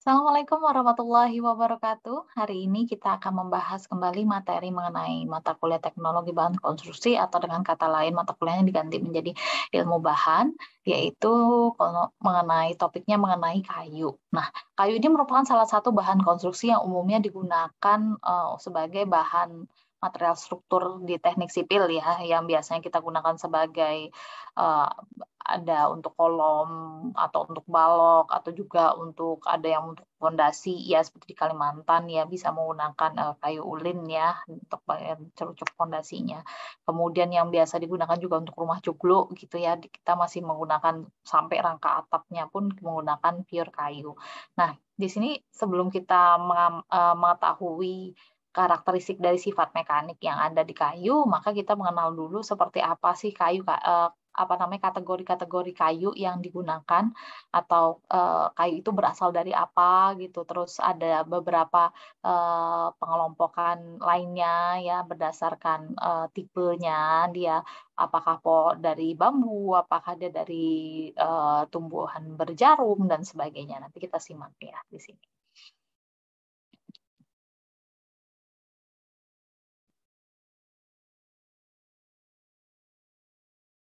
Assalamualaikum warahmatullahi wabarakatuh. Hari ini kita akan membahas kembali materi mengenai mata kuliah teknologi bahan konstruksi atau dengan kata lain mata kuliahnya diganti menjadi ilmu bahan, yaitu mengenai topiknya mengenai kayu. Nah, kayu ini merupakan salah satu bahan konstruksi yang umumnya digunakan sebagai bahan material struktur di teknik sipil ya, yang biasanya kita gunakan sebagai eh, ada untuk kolom atau untuk balok atau juga untuk ada yang untuk fondasi ya seperti di Kalimantan ya bisa menggunakan kayu ulin ya untuk bagian cerucuk fondasinya. Kemudian yang biasa digunakan juga untuk rumah joglo gitu ya. Kita masih menggunakan sampai rangka atapnya pun menggunakan pure kayu. Nah, di sini sebelum kita mengetahui karakteristik dari sifat mekanik yang ada di kayu, maka kita mengenal dulu seperti apa sih kayu, apa namanya, kategori-kategori kayu yang digunakan atau kayu itu berasal dari apa gitu. Terus ada beberapa pengelompokan lainnya ya berdasarkan tipenya dia apakah dari bambu, apakah dia dari tumbuhan berjarum dan sebagainya. Nanti kita simak ya di sini.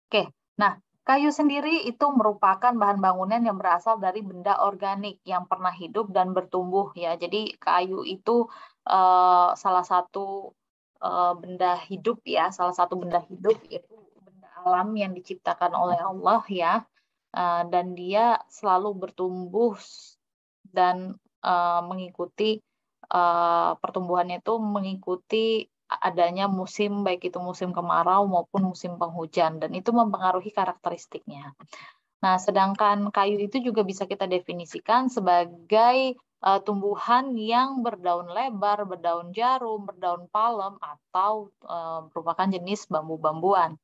Oke, nah kayu sendiri itu merupakan bahan bangunan yang berasal dari benda organik yang pernah hidup dan bertumbuh ya. Jadi kayu itu salah satu benda hidup ya, salah satu benda hidup itu benda alam yang diciptakan oleh Allah ya, dan dia selalu bertumbuh dan mengikuti pertumbuhannya itu mengikuti adanya musim, baik itu musim kemarau maupun musim penghujan, dan itu mempengaruhi karakteristiknya. Nah, sedangkan kayu itu juga bisa kita definisikan sebagai tumbuhan yang berdaun lebar, berdaun jarum, berdaun palem, atau merupakan jenis bambu-bambuan.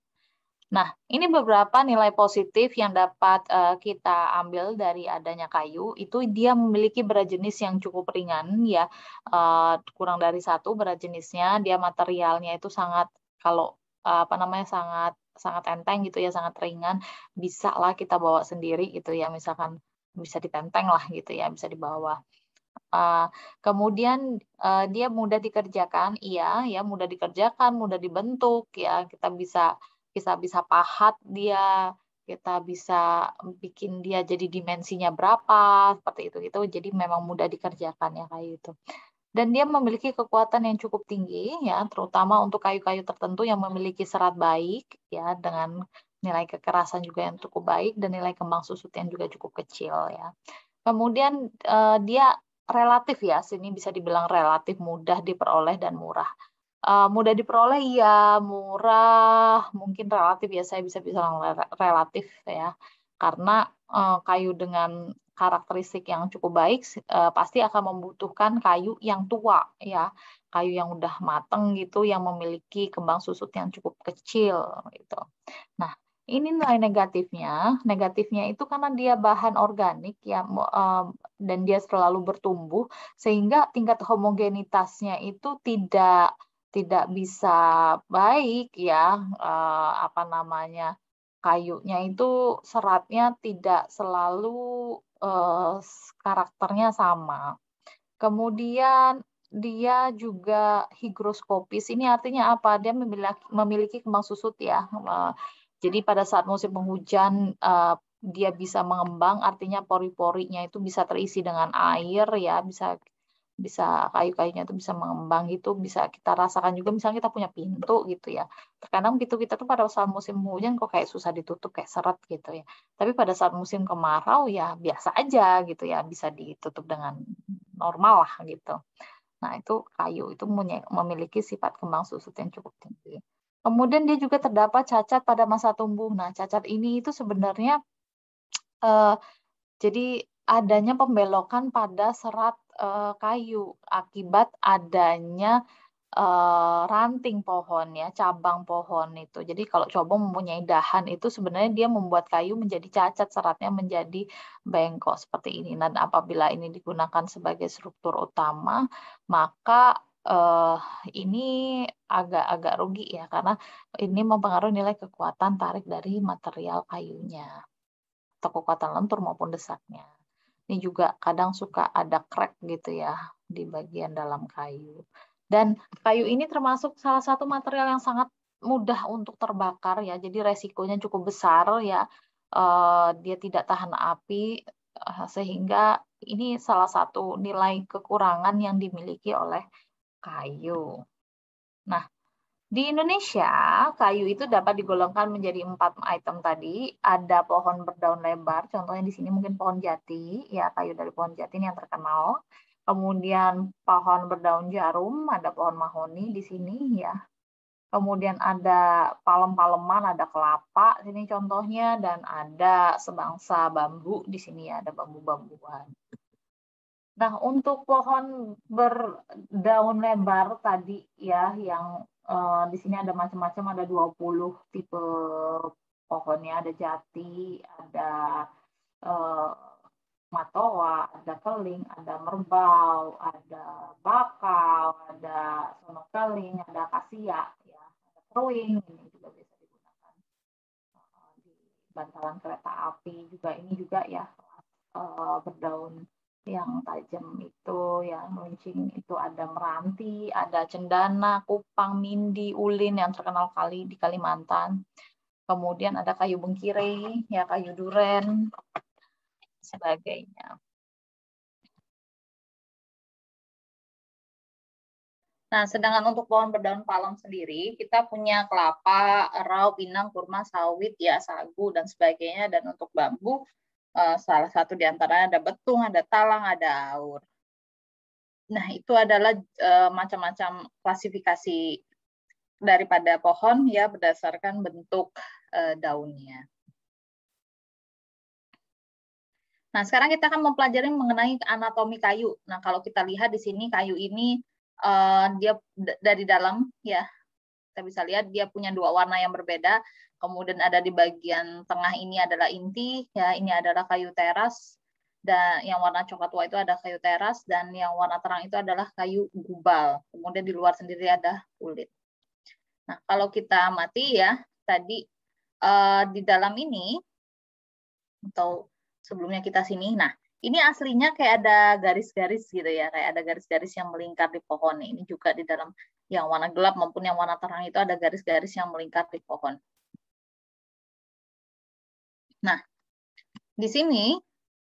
Nah, ini beberapa nilai positif yang dapat kita ambil dari adanya kayu. Itu dia memiliki berat jenis yang cukup ringan, ya, kurang dari 1 berat jenisnya. Dia materialnya itu sangat, kalau apa namanya, sangat sangat enteng gitu ya, sangat ringan. Bisa lah kita bawa sendiri gitu ya, misalkan bisa ditenteng lah gitu ya, bisa dibawa. Kemudian dia mudah dikerjakan, iya ya, mudah dikerjakan, mudah dibentuk ya. Kita bisa bisa bisa pahat dia, kita bisa bikin dia jadi dimensinya berapa, seperti itu gitu. Jadi memang mudah dikerjakan ya kayu itu. Dan dia memiliki kekuatan yang cukup tinggi ya, terutama untuk kayu-kayu tertentu yang memiliki serat baik ya, dengan nilai kekerasan juga yang cukup baik dan nilai kembang susut yang juga cukup kecil ya. Kemudian, dia relatif ya, sini bisa dibilang relatif mudah diperoleh dan murah. Mudah diperoleh iya, murah mungkin relatif ya, saya bisa bilang relatif ya. Karena, kayu dengan karakteristik yang cukup baik pasti akan membutuhkan kayu yang tua ya, kayu yang udah mateng gitu, yang memiliki kembang susut yang cukup kecil gitu. Nah, ini nilai negatifnya. Negatifnya itu karena dia bahan organik ya, dan dia selalu bertumbuh, sehingga tingkat homogenitasnya itu tidak bisa baik ya, apa namanya, kayunya itu seratnya tidak selalu, karakternya sama. Kemudian dia juga higroskopis, ini artinya apa? Dia memiliki kembang susut ya, jadi pada saat musim penghujan, dia bisa mengembang, artinya pori-porinya itu bisa terisi dengan air ya, bisa bisa kayu-kayunya itu bisa mengembang gitu, bisa kita rasakan juga misalnya kita punya pintu gitu ya. Terkadang pintu kita tuh pada saat musim hujan kok kayak susah ditutup, kayak seret gitu ya. Tapi pada saat musim kemarau ya biasa aja gitu ya, bisa ditutup dengan normal lah gitu. Nah, itu kayu itu memiliki sifat kembang susut yang cukup tinggi. Kemudian dia juga terdapat cacat pada masa tumbuh. Nah, cacat ini itu sebenarnya eh, jadi adanya pembelokan pada serat kayu akibat adanya ranting pohon ya, cabang pohon itu. Jadi kalau coba mempunyai dahan itu sebenarnya dia membuat kayu menjadi cacat, seratnya menjadi bengkok seperti ini. Dan apabila ini digunakan sebagai struktur utama, maka ini agak-agak rugi ya, karena ini mempengaruhi nilai kekuatan tarik dari material kayunya, atau kekuatan lentur maupun desaknya. Ini juga kadang suka ada crack gitu ya di bagian dalam kayu. Dan kayu ini termasuk salah satu material yang sangat mudah untuk terbakar ya, jadi resikonya cukup besar ya, dia tidak tahan api, sehingga ini salah satu nilai kekurangan yang dimiliki oleh kayu. Nah, di Indonesia, kayu itu dapat digolongkan menjadi 4 item tadi. Ada pohon berdaun lebar, contohnya di sini mungkin pohon jati, ya kayu dari pohon jati ini yang terkenal. Kemudian pohon berdaun jarum, ada pohon mahoni di sini ya. Kemudian ada palem-paleman, ada kelapa sini contohnya, dan ada sebangsa bambu di sini ya, ada bambu-bambuan. Nah, untuk pohon berdaun lebar tadi ya, yang di sini ada macam-macam, ada 20 tipe pohonnya, ada jati, ada matoa, ada keling, ada merbau, ada bakau, ada sono keling, ada akasia, ya, ada keruing, ini juga bisa digunakan di bantalan kereta api juga, ini juga ya berdaun yang tajam itu, yang meruncing itu, ada meranti, ada cendana, kupang, mindi, ulin yang terkenal kali di Kalimantan. Kemudian ada kayu bengkire, ya kayu duren, sebagainya. Nah, sedangkan untuk pohon berdaun palem sendiri, kita punya kelapa, erau, pinang, kurma, sawit, ya sagu dan sebagainya. Dan untuk bambu, salah satu di antaranya ada betung, ada talang, ada aur. Nah, itu adalah macam-macam klasifikasi daripada pohon ya berdasarkan bentuk daunnya. Nah, sekarang kita akan mempelajari mengenai anatomi kayu. Nah, kalau kita lihat di sini kayu ini dia dari dalam ya, kita bisa lihat dia punya 2 warna yang berbeda. Kemudian ada di bagian tengah ini adalah inti, ya ini adalah kayu teras, dan yang warna coklat tua itu ada kayu teras, dan yang warna terang itu adalah kayu gubal. Kemudian di luar sendiri ada kulit. Nah, kalau kita amati ya tadi di dalam ini atau sebelumnya kita sini, nah ini aslinya kayak ada garis-garis gitu ya, kayak ada garis-garis yang melingkar di pohon. Ini juga di dalam yang warna gelap maupun yang warna terang itu ada garis-garis yang melingkar di pohon. Nah, di sini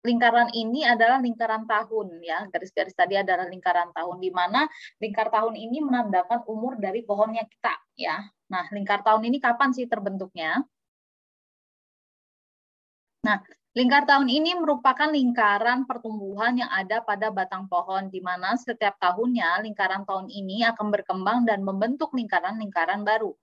lingkaran ini adalah lingkaran tahun ya, garis-garis tadi adalah lingkaran tahun, di mana lingkar tahun ini menandakan umur dari pohonnya kita ya. Nah, lingkar tahun ini kapan sih terbentuknya? Nah, lingkar tahun ini merupakan lingkaran pertumbuhan yang ada pada batang pohon, di mana setiap tahunnya lingkaran tahun ini akan berkembang dan membentuk lingkaran-lingkaran baru.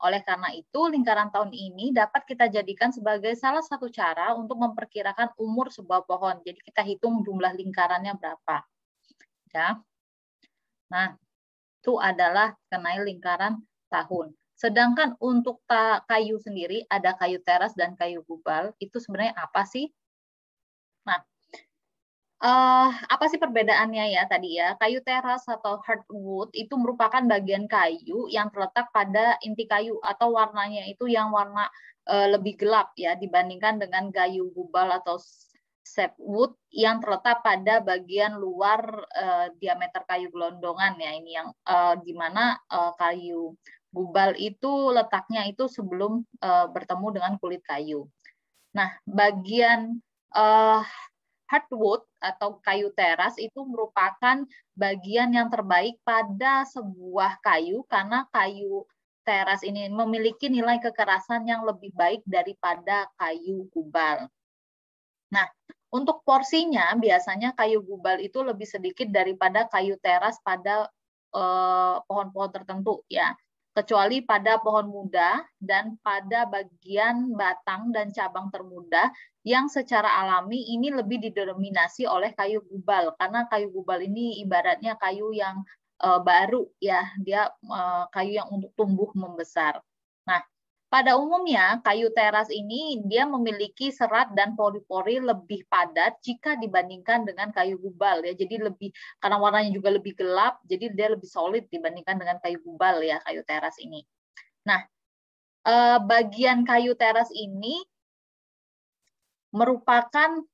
Oleh karena itu, lingkaran tahun ini dapat kita jadikan sebagai salah satu cara untuk memperkirakan umur sebuah pohon. Jadi kita hitung jumlah lingkarannya berapa. Ya. Nah, itu adalah mengenai lingkaran tahun. Sedangkan untuk kayu sendiri, ada kayu teras dan kayu gubal. Itu sebenarnya apa sih? Nah, apa sih perbedaannya ya tadi ya? Kayu teras atau hardwood itu merupakan bagian kayu yang terletak pada inti kayu atau warnanya itu yang warna lebih gelap ya dibandingkan dengan kayu gubal atau sapwood yang terletak pada bagian luar diameter kayu gelondongan ya. Ini yang di mana kayu gubal itu letaknya itu sebelum bertemu dengan kulit kayu. Nah, bagian hardwood atau kayu teras itu merupakan bagian yang terbaik pada sebuah kayu karena kayu teras ini memiliki nilai kekerasan yang lebih baik daripada kayu gubal. Nah, untuk porsinya biasanya kayu gubal itu lebih sedikit daripada kayu teras pada pohon-pohon tertentu ya. Kecuali pada pohon muda dan pada bagian batang dan cabang termuda yang secara alami ini lebih didominasi oleh kayu gubal karena kayu gubal ini ibaratnya kayu yang baru ya, dia kayu yang untuk tumbuh membesar. Nah, pada umumnya kayu teras ini dia memiliki serat dan pori-pori lebih padat jika dibandingkan dengan kayu gubal ya. Jadi lebih karena warnanya juga lebih gelap, jadi dia lebih solid dibandingkan dengan kayu gubal ya, kayu teras ini. Nah, bagian kayu teras ini merupakan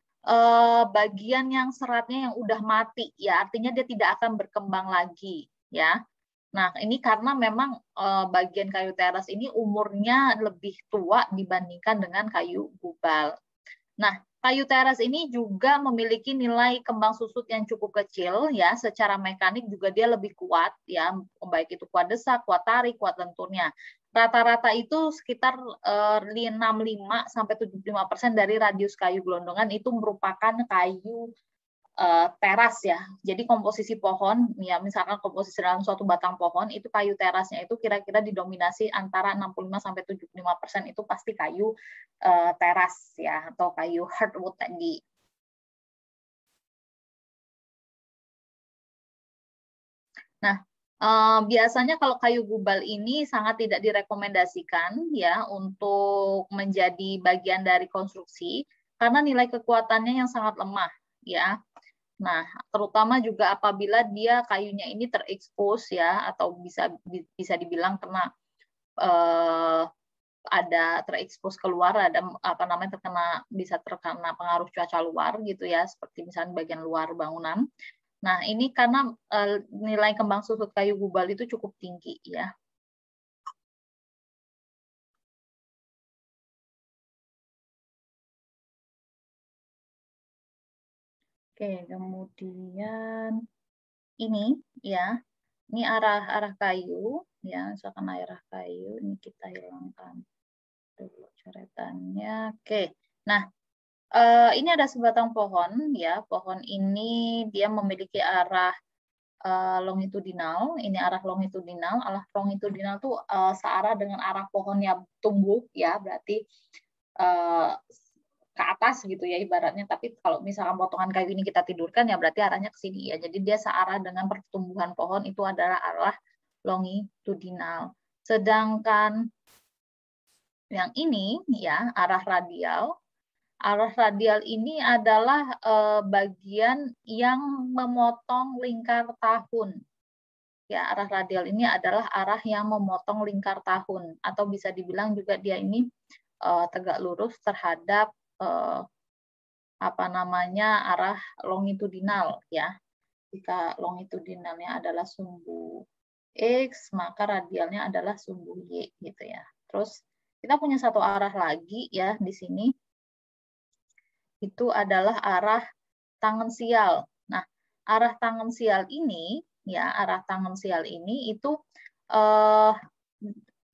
bagian yang seratnya yang udah mati, ya artinya dia tidak akan berkembang lagi, ya. Nah, ini karena memang bagian kayu teras ini umurnya lebih tua dibandingkan dengan kayu gubal. Nah, kayu teras ini juga memiliki nilai kembang susut yang cukup kecil, ya. Secara mekanik juga dia lebih kuat, ya, baik itu kuat desak, kuat tarik, kuat lenturnya. Rata-rata itu sekitar 65 sampai 75% dari radius kayu gelondongan itu merupakan kayu teras, ya. Jadi komposisi pohon, ya misalkan komposisi dalam suatu batang pohon itu kayu terasnya itu kira-kira didominasi antara 65 sampai 75% itu pasti kayu teras, ya, atau kayu hardwood tadi. Nah, biasanya kalau kayu gubal ini sangat tidak direkomendasikan, ya, untuk menjadi bagian dari konstruksi karena nilai kekuatannya yang sangat lemah, ya. Nah, terutama juga apabila dia kayunya ini terekspos, ya, atau bisa dibilang kena ada terekspos keluar, ada apa namanya bisa terkena pengaruh cuaca luar gitu, ya, seperti misalnya bagian luar bangunan. Nah, ini karena nilai kembang susut kayu gubal itu cukup tinggi, ya. Oke, kemudian ini, ya. Ini arah kayu, ya, misalkan arah kayu, ini kita hilangkan dulu coretannya. Oke, nah ini ada sebatang pohon, ya. Pohon ini dia memiliki arah longitudinal. Ini arah longitudinal. Arah longitudinal tuh searah dengan arah pohonnya tumbuh, ya. Berarti ke atas gitu, ya, ibaratnya. Tapi kalau misalkan potongan kayu ini kita tidurkan, ya berarti arahnya ke sini, ya. Jadi dia searah dengan pertumbuhan pohon itu adalah arah longitudinal. Sedangkan yang ini, ya, arah radial. Arah radial ini adalah bagian yang memotong lingkar tahun. Ya, arah radial ini adalah arah yang memotong lingkar tahun, atau bisa dibilang juga dia ini tegak lurus terhadap apa namanya arah longitudinal, ya. Jika longitudinalnya adalah sumbu X, maka radialnya adalah sumbu Y, gitu, ya. Terus kita punya satu arah lagi, ya, di sini. Itu adalah arah tangensial. Nah, arah tangensial ini, ya, arah tangensial ini itu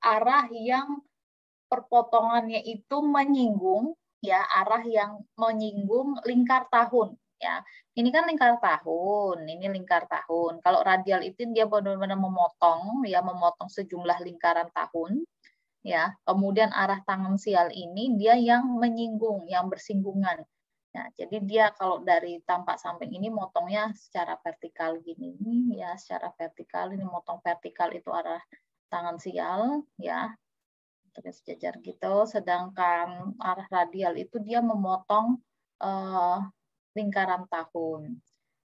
arah yang perpotongannya itu menyinggung, ya, arah yang menyinggung lingkar tahun, ya. Ini kan lingkar tahun, ini lingkar tahun. Kalau radial itu dia benar-benar memotong, ya, memotong sejumlah lingkaran tahun, ya. Kemudian arah tangensial ini dia yang menyinggung, yang bersinggungan. Nah, jadi dia kalau dari tampak samping ini motongnya secara vertikal gini, ya, secara vertikal. Ini motong vertikal itu arah tangensial, ya, terus sejajar gitu. Sedangkan arah radial itu dia memotong lingkaran tahun.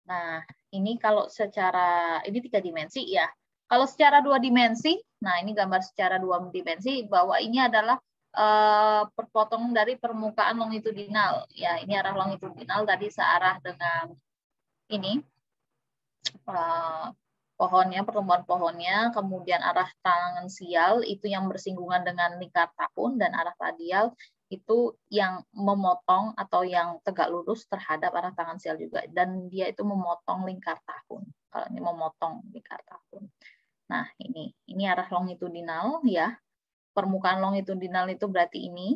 Nah, ini kalau secara ini 3 dimensi, ya. Kalau secara 2 dimensi, nah ini gambar secara 2 dimensi bahwa ini adalah perpotongan dari permukaan longitudinal, ya. Ini arah longitudinal tadi searah dengan ini pohonnya, pertumbuhan pohonnya, kemudian arah tangensial itu yang bersinggungan dengan lingkar tahun, dan arah radial itu yang memotong atau yang tegak lurus terhadap arah tangensial juga, dan dia itu memotong lingkar tahun. Kalau ini memotong lingkar tahun. Nah, ini arah longitudinal, ya. Permukaan longitudinal itu berarti ini.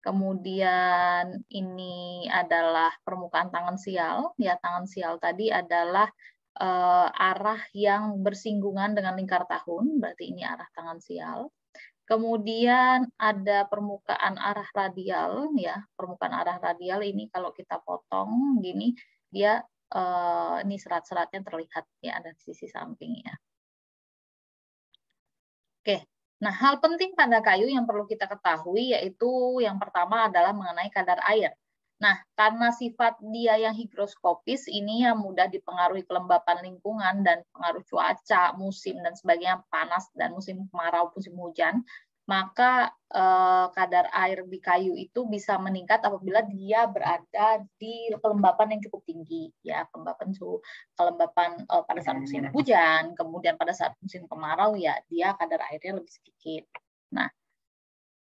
Kemudian ini adalah permukaan tangensial, ya. Tangensial tadi adalah arah yang bersinggungan dengan lingkar tahun, berarti ini arah tangensial. Kemudian ada permukaan arah radial, ya. Permukaan arah radial ini kalau kita potong gini, dia ini serat-seratnya terlihat, ya, ada di sisi sampingnya. Oke. Nah, hal penting pada kayu yang perlu kita ketahui yaitu yang pertama adalah mengenai kadar air. Nah, karena sifat dia yang higroskopis, ini yang mudah dipengaruhi kelembapan lingkungan dan pengaruh cuaca, musim, dan sebagainya, panas, dan musim kemarau, musim hujan. maka kadar air di kayu itu bisa meningkat apabila dia berada di kelembapan yang cukup tinggi, ya, kelembapan pada saat musim hujan, kemudian pada saat musim kemarau, ya, dia kadar airnya lebih sedikit. Nah,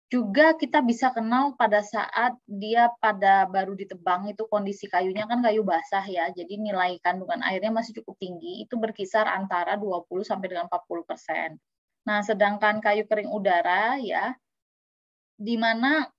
juga kita bisa kenal pada saat dia baru ditebang, itu kondisi kayunya kan kayu basah ya, jadi nilai kandungan airnya masih cukup tinggi, itu berkisar antara 20 sampai dengan 40%. Nah, sedangkan kayu kering udara ya, di mana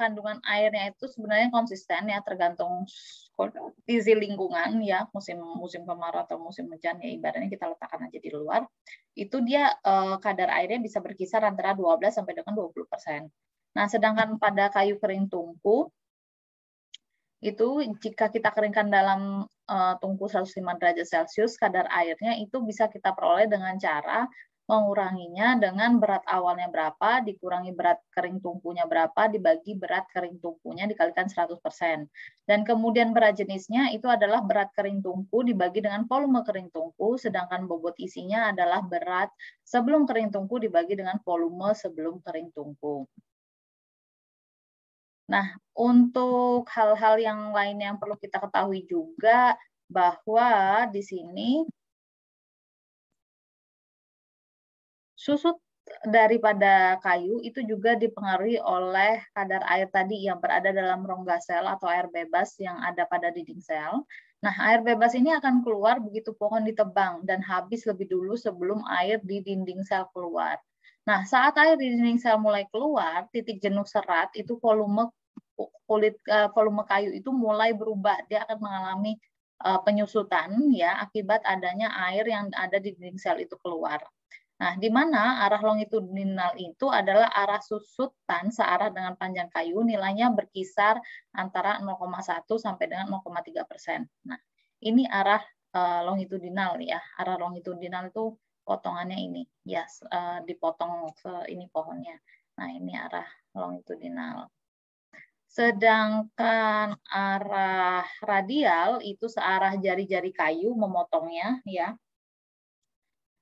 kandungan airnya itu sebenarnya konsisten ya, tergantung kondisi lingkungan ya, musim kemarau atau musim hujan ya, ibaratnya kita letakkan aja di luar, itu dia kadar airnya bisa berkisar antara 12 sampai dengan 20%. Nah, sedangkan pada kayu kering tungku itu jika kita keringkan dalam tungku 105 derajat Celcius, kadar airnya itu bisa kita peroleh dengan cara menguranginya dengan berat awalnya berapa, dikurangi berat kering tungkunya berapa, dibagi berat kering tungkunya dikalikan 100%. Dan kemudian berat jenisnya itu adalah berat kering tungku dibagi dengan volume kering tungku, sedangkan bobot isinya adalah berat sebelum kering tungku dibagi dengan volume sebelum kering tungku. Nah, untuk hal-hal yang lain yang perlu kita ketahui juga bahwa di sini susut daripada kayu itu juga dipengaruhi oleh kadar air tadi yang berada dalam rongga sel atau air bebas yang ada pada dinding sel. Nah, air bebas ini akan keluar begitu pohon ditebang dan habis lebih dulu sebelum air di dinding sel keluar. Nah, saat air di dinding sel mulai keluar, titik jenuh serat itu volume kayu itu mulai berubah. Dia akan mengalami penyusutan ya akibat adanya air yang ada di dinding sel itu keluar. Nah, di mana arah longitudinal itu adalah arah susutan searah dengan panjang kayu, nilainya berkisar antara 0,1 sampai dengan 0,3%. Nah, ini arah longitudinal ya. Arah longitudinal itu potongannya ini, ya, dipotong ini pohonnya. Nah, ini arah longitudinal. Sedangkan arah radial itu searah jari-jari kayu memotongnya ya.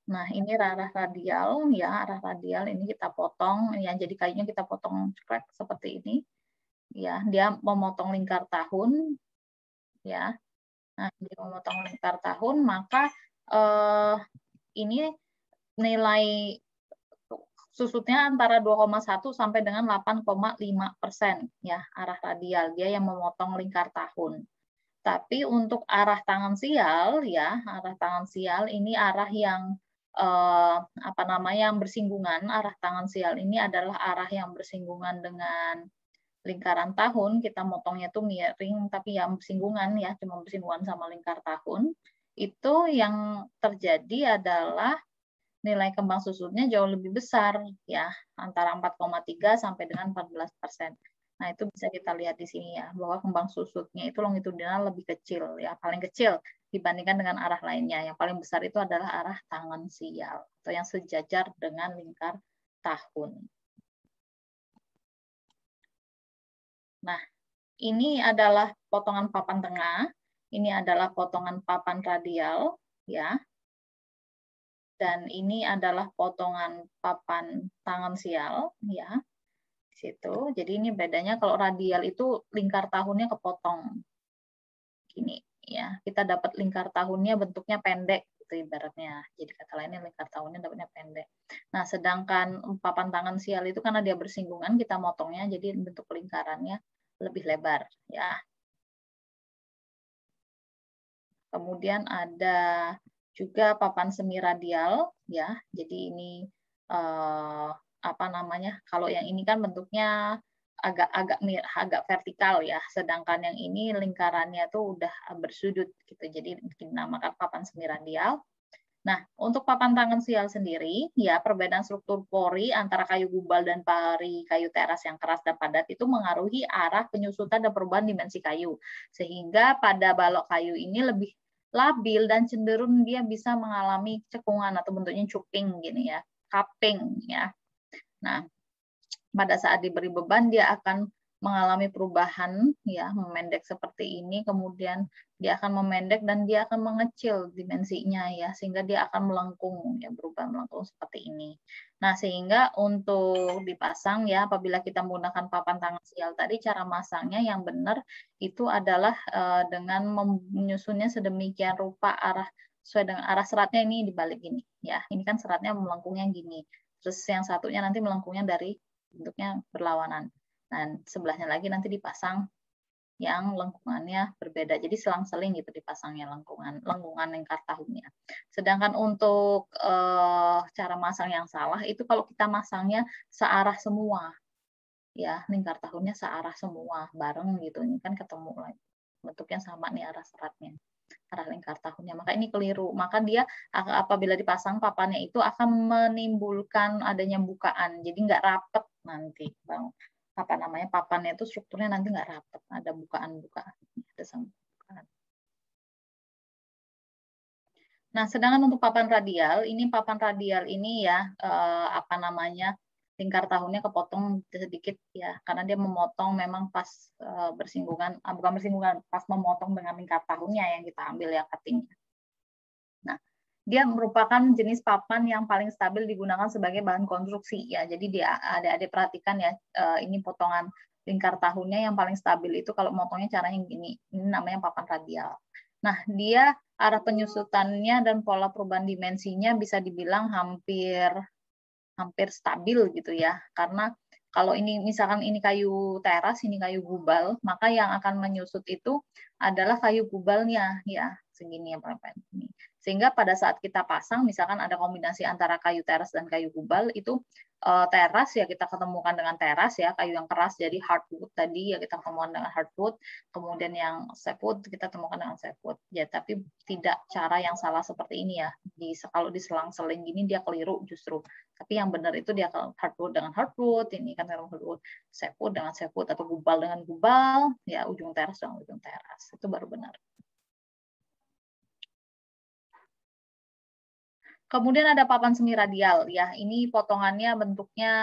Nah, ini arah radial ya, arah radial ini kita potong ya, jadi kayunya kita potong ceklek seperti ini. Ya, dia memotong lingkar tahun ya. Nah, dia memotong lingkar tahun, maka ini nilai susutnya antara 2,1 sampai dengan 8,5% ya, arah radial dia yang memotong lingkar tahun. Tapi untuk arah tangan sial ya, arah tangan sial ini arah yang yang bersinggungan. Arah tangan sial ini adalah arah yang bersinggungan dengan lingkaran tahun. Kita motongnya tuh miring tapi yang bersinggungan ya, cuma bersinggungan sama lingkar tahun. Itu yang terjadi adalah nilai kembang susutnya jauh lebih besar ya, antara 4,3 sampai dengan 14%. Nah, itu bisa kita lihat di sini ya, bahwa kembang susutnya itu longitudinal lebih kecil ya, paling kecil dibandingkan dengan arah lainnya. Yang paling besar itu adalah arah tangan sial atau yang sejajar dengan lingkar tahun. Nah, ini adalah potongan papan tengah, ini adalah potongan papan radial ya. Dan ini adalah potongan papan tangan sial ya. Situ. Jadi ini bedanya kalau radial itu lingkar tahunnya kepotong. Gini ya. Kita dapat lingkar tahunnya bentuknya pendek gitu ibaratnya. Jadi kata lainnya lingkar tahunnya dapatnya pendek. Nah, sedangkan papan tangan sial itu karena dia bersinggungan kita motongnya jadi bentuk lingkarannya lebih lebar ya. Kemudian ada juga papan semi radial ya. Jadi ini kalau yang ini kan bentuknya agak vertikal ya, sedangkan yang ini lingkarannya tuh udah bersudut gitu. Jadi dinamakan papan semi radial. Nah, untuk papan tangan sial sendiri, ya perbedaan struktur pori antara kayu gubal dan pari kayu teras yang keras dan padat itu mengaruhi arah penyusutan dan perubahan dimensi kayu. Sehingga pada balok kayu ini lebih labil dan cenderung dia bisa mengalami cekungan atau bentuknya cuping gini ya, cupping ya. Nah, pada saat diberi beban dia akan mengalami perubahan ya, memendek seperti ini, kemudian dia akan memendek dan dia akan mengecil dimensinya ya, sehingga dia akan melengkung ya, berubah melengkung seperti ini. Nah, sehingga untuk dipasang ya, apabila kita menggunakan papan tangan sial tadi, cara masangnya yang benar itu adalah dengan menyusunnya sedemikian rupa sesuai dengan arah seratnya ini dibalik gini ya. Ini kan seratnya melengkungnya gini. Terus yang satunya nanti melengkungnya dari bentuknya berlawanan. Dan sebelahnya lagi nanti dipasang yang lengkungannya berbeda. Jadi selang-seling gitu dipasangnya lengkungan lingkar tahunnya. Sedangkan untuk cara masang yang salah itu kalau kita masangnya searah semua. Ya, lingkar tahunnya searah semua bareng gitu. Ini kan ketemu lagi. Bentuknya sama nih arah seratnya. Arah lingkar tahunnya. Maka ini keliru. Maka dia apabila dipasang papannya itu akan menimbulkan adanya bukaan. Jadi nggak rapet nanti, Bang. Apa namanya, papannya itu strukturnya nanti nggak rapet, ada bukaan-bukaan. Nah, sedangkan untuk papan radial ini ya apa namanya, lingkar tahunnya kepotong sedikit ya, karena dia memotong memang pas bersinggungan, bukan bersinggungan, pas memotong dengan lingkar tahunnya yang kita ambil ya cutting. Nah, dia merupakan jenis papan yang paling stabil digunakan sebagai bahan konstruksi ya. Jadi dia adik-adik perhatikan ya, ini potongan lingkar tahunnya yang paling stabil itu kalau motongnya caranya gini. Ini namanya papan radial. Nah, dia arah penyusutannya dan pola perubahan dimensinya bisa dibilang hampir stabil gitu ya. Karena kalau ini misalkan ini kayu teras, ini kayu gubal, maka yang akan menyusut itu adalah kayu gubalnya ya, segini ya Bapak. Sehingga pada saat kita pasang, misalkan ada kombinasi antara kayu teras dan kayu gubal, itu teras ya kita ketemukan dengan teras ya, kayu yang keras jadi hardwood tadi ya kita ketemukan dengan hardwood, kemudian yang softwood kita temukan dengan softwood. Ya, tapi tidak cara yang salah seperti ini ya. Kalau diselang-seling gini dia keliru justru. Tapi yang benar itu dia hardwood dengan hardwood, ini kan hardwood, softwood dengan softwood atau gubal dengan gubal, ya ujung teras dengan ujung teras. Itu baru benar. Kemudian ada papan semi radial ya. Ini potongannya bentuknya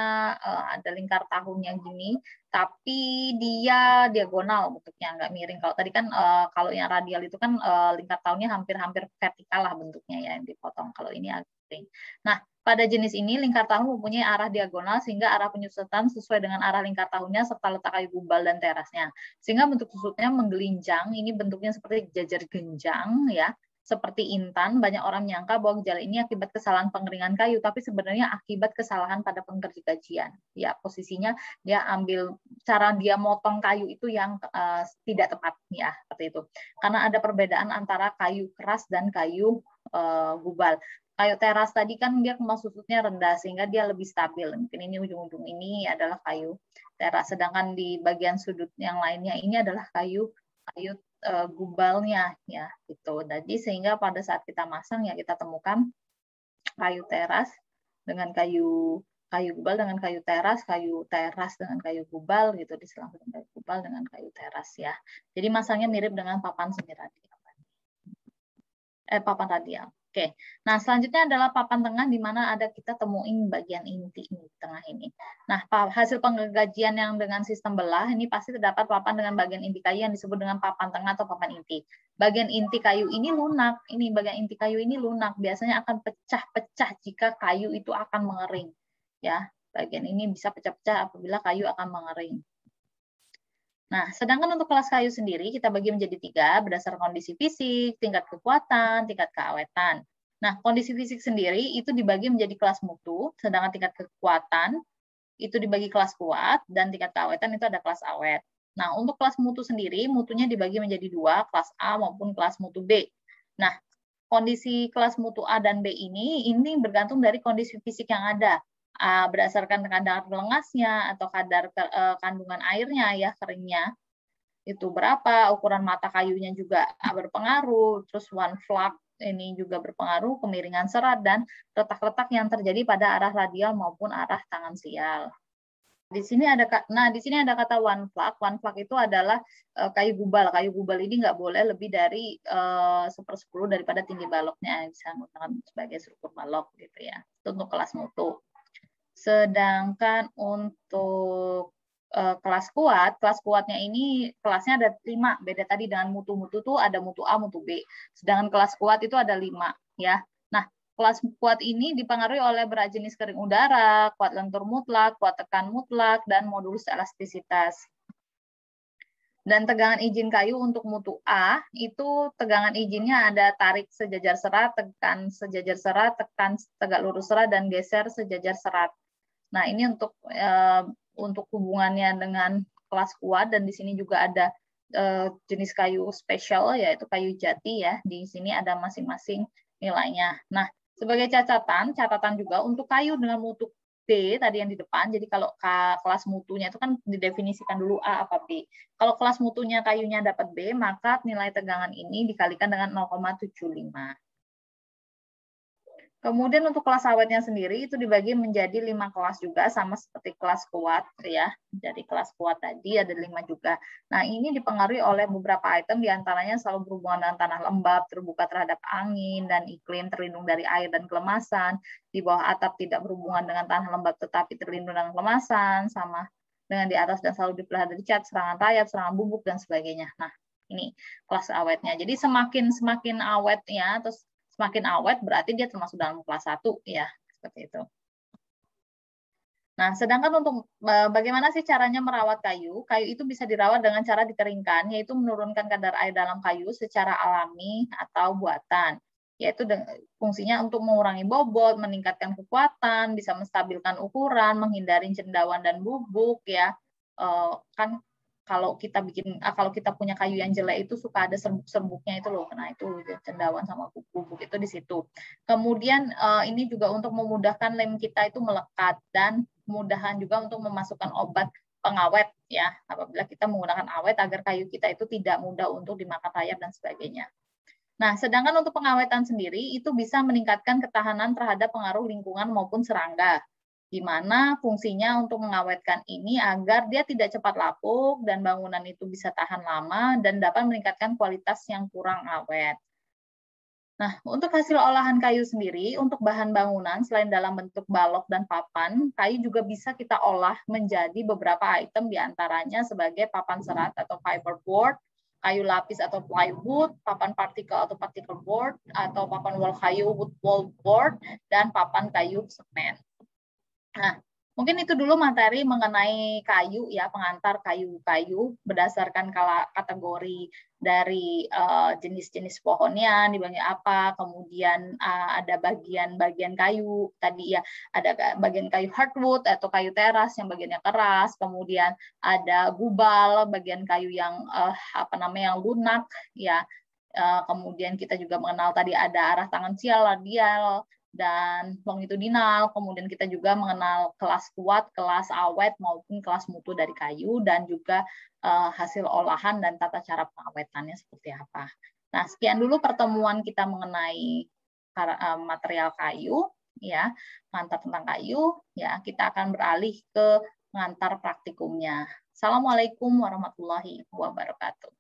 ada lingkar tahunnya gini, tapi dia diagonal bentuknya, nggak miring. Kalau tadi kan kalau yang radial itu kan lingkar tahunnya hampir-hampir vertikal lah bentuknya ya yang dipotong. Kalau ini agak miring. Nah, pada jenis ini lingkar tahun mempunyai arah diagonal sehingga arah penyusutan sesuai dengan arah lingkar tahunnya serta letak kayu gubal dan terasnya. Sehingga bentuk susutnya menggelinjang, ini bentuknya seperti jajar genjang ya. Seperti intan, banyak orang menyangka bahwa gejala ini akibat kesalahan pengeringan kayu, tapi sebenarnya akibat kesalahan pada penggergajian. Ya, posisinya dia ambil cara dia motong kayu itu yang tidak tepat ya, seperti itu. Karena ada perbedaan antara kayu keras dan kayu gubal. Kayu teras tadi kan dia kemas susutnya rendah sehingga dia lebih stabil. Mungkin ini ujung-ujung ini adalah kayu teras, sedangkan di bagian sudut yang lainnya ini adalah kayu gubalnya ya gitu. Jadi sehingga pada saat kita masang ya kita temukan kayu teras dengan kayu gubal dengan kayu teras dengan kayu gubal gitu, diselang-seling kayu gubal dengan kayu teras ya. Jadi masangnya mirip dengan papan semi radial. Papan radial. Oke. Nah, selanjutnya adalah papan tengah di mana ada kita temuin bagian inti ini di tengah ini. Nah, hasil penggergajian yang dengan sistem belah ini pasti terdapat papan dengan bagian inti kayu yang disebut dengan papan tengah atau papan inti. Bagian inti kayu ini lunak. Ini bagian inti kayu ini lunak. Biasanya akan pecah-pecah jika kayu itu akan mengering. Ya, bagian ini bisa pecah-pecah apabila kayu akan mengering. Nah, sedangkan untuk kelas kayu sendiri kita bagi menjadi 3 berdasarkan kondisi fisik, tingkat kekuatan, tingkat keawetan. Nah, kondisi fisik sendiri itu dibagi menjadi kelas mutu, sedangkan tingkat kekuatan itu dibagi kelas kuat, dan tingkat keawetan itu ada kelas awet. Nah, untuk kelas mutu sendiri, mutunya dibagi menjadi 2, kelas A maupun kelas mutu B. Nah, kondisi kelas mutu A dan B ini bergantung dari kondisi fisik yang ada. Berdasarkan kadar lengasnya atau kadar kandungan airnya ya, keringnya itu berapa, ukuran mata kayunya juga berpengaruh, terus one flap ini juga berpengaruh, kemiringan serat dan letak-letak yang terjadi pada arah radial maupun arah tangan sial. Di sini ada kata one flap. One flap itu adalah kayu gubal. Kayu gubal ini nggak boleh lebih dari 1/10 daripada tinggi baloknya, bisa menggunakan sebagai struktur balok gitu ya. Itu untuk kelas mutu. Sedangkan untuk kelas kuatnya ini kelasnya ada 5. Beda tadi dengan mutu-mutu tuh ada mutu A, mutu B. Sedangkan kelas kuat itu ada 5 ya. Nah, kelas kuat ini dipengaruhi oleh berat jenis kering udara, kuat lentur mutlak, kuat tekan mutlak, dan modulus elastisitas. Dan tegangan izin kayu untuk mutu A, itu tegangan izinnya ada tarik sejajar serat, tekan sejajar serat, tekan tegak lurus serat, dan geser sejajar serat. Nah, ini untuk hubungannya dengan kelas kuat, dan di sini juga ada jenis kayu spesial, yaitu kayu jati ya. Di sini ada masing-masing nilainya. Nah, sebagai catatan juga untuk kayu dengan mutu B tadi yang di depan, jadi kalau kelas mutunya itu kan didefinisikan dulu A apa B. Kalau kelas mutunya kayunya dapat B, maka nilai tegangan ini dikalikan dengan 0,75. Kemudian untuk kelas awetnya sendiri itu dibagi menjadi 5 kelas juga, sama seperti kelas kuat ya. Dari kelas kuat tadi ada 5 juga. Nah, ini dipengaruhi oleh beberapa item, diantaranya selalu berhubungan dengan tanah lembab, terbuka terhadap angin dan iklim, terlindung dari air dan kelemasan, di bawah atap tidak berhubungan dengan tanah lembab tetapi terlindung dengan kelemasan, sama dengan di atas dan selalu dipelihara dari cat, serangan rayap, serangan bubuk, dan sebagainya. Nah, ini kelas awetnya. Jadi semakin awet ya, terus semakin awet berarti dia termasuk dalam kelas 1 ya, seperti itu. Nah, sedangkan untuk bagaimana sih caranya merawat kayu? Kayu itu bisa dirawat dengan cara dikeringkan, yaitu menurunkan kadar air dalam kayu secara alami atau buatan. Yaitu fungsinya untuk mengurangi bobot, meningkatkan kekuatan, bisa menstabilkan ukuran, menghindari cendawan dan bubuk ya. Kan kalau kita punya kayu yang jelek itu suka ada serbuk-serbuknya itu loh. Nah, itu cendawan sama bubuk itu di situ. Kemudian ini juga untuk memudahkan lem kita itu melekat, dan kemudahan juga untuk memasukkan obat pengawet ya, apabila kita menggunakan awet agar kayu kita itu tidak mudah untuk dimakan rayap dan sebagainya. Nah, sedangkan untuk pengawetan sendiri itu bisa meningkatkan ketahanan terhadap pengaruh lingkungan maupun serangga, di mana fungsinya untuk mengawetkan ini agar dia tidak cepat lapuk dan bangunan itu bisa tahan lama dan dapat meningkatkan kualitas yang kurang awet. Nah, untuk hasil olahan kayu sendiri, untuk bahan bangunan selain dalam bentuk balok dan papan, kayu juga bisa kita olah menjadi beberapa item, diantaranya sebagai papan serat atau fiberboard, kayu lapis atau plywood, papan partikel atau particle board, atau papan wall kayu wood wall board, dan papan kayu semen. Nah, mungkin itu dulu materi mengenai kayu ya, pengantar kayu-kayu berdasarkan kategori dari jenis-jenis pohonnya, dibagi apa, kemudian ada bagian-bagian kayu tadi ya, ada bagian kayu hardwood atau kayu teras yang bagiannya keras, kemudian ada gubal, bagian kayu yang yang lunak ya. Kemudian kita juga mengenal tadi ada arah tangensial, radial, dan longitudinal. Kemudian kita juga mengenal kelas kuat, kelas awet, maupun kelas mutu dari kayu, dan juga hasil olahan dan tata cara pengawetannya seperti apa. Nah, sekian dulu pertemuan kita mengenai material kayu, ya, pengantar tentang kayu. Ya, kita akan beralih ke pengantar praktikumnya. Assalamualaikum warahmatullahi wabarakatuh.